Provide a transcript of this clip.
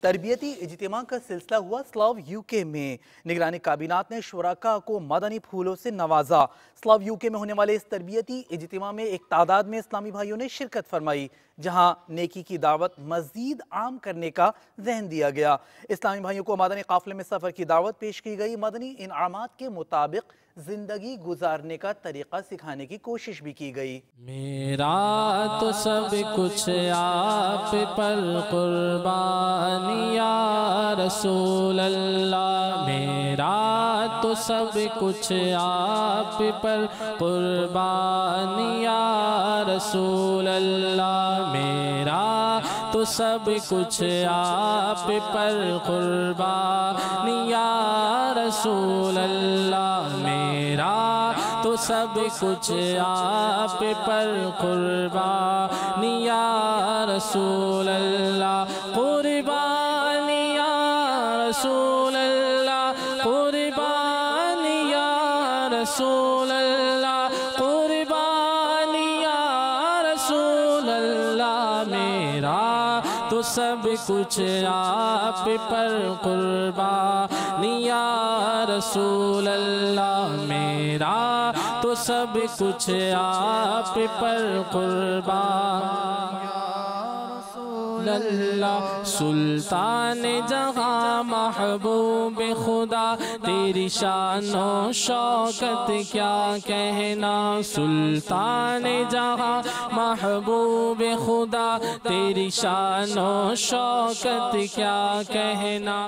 تربیتی اجتماع کا سلسلہ ہوا سلاو یوکے میں۔ نگرانی کابینات نے شرکاء کو مدنی پھولوں سے نوازا۔ سلاو یوکے میں ہونے والے اس تربیتی اجتماع میں ایک تعداد میں اسلامی بھائیوں نے شرکت فرمائی، جہاں نیکی کی دعوت مزید عام کرنے کا ذہن دیا گیا۔ اسلامی بھائیوں کو مدنی قافلے میں سفر کی دعوت پیش کی گئی، مدنی انعامات کے مطابق زندگی گزارنے کا طریقہ سکھانے کی کوشش بھی کی گئی۔ میرا تو سب کچھ آپ پر قربان یا رسول اللہ، میرا تو سب کچھ آپ پر قربان یا رسول اللہ، میرا تو سب کچھ آپ پر قربان یا رسول اللہ، میرا تو سب کچھ آپ پر قربان یا رسول اللہ، قربان یا رسول اللہ، قربان یا رسول اللہ، قربان یا رسول اللہ، میرا تو سب کچھ آپ پر قربان یا رسول اللہ، میرا تو سب کچھ آپ پر قربان اللہ۔ سلطان جہاں محبوب خدا، تیری شان و شوکت کیا کہنا، سلطان جہاں محبوب خدا، تیری شان و شوکت کیا کہنا۔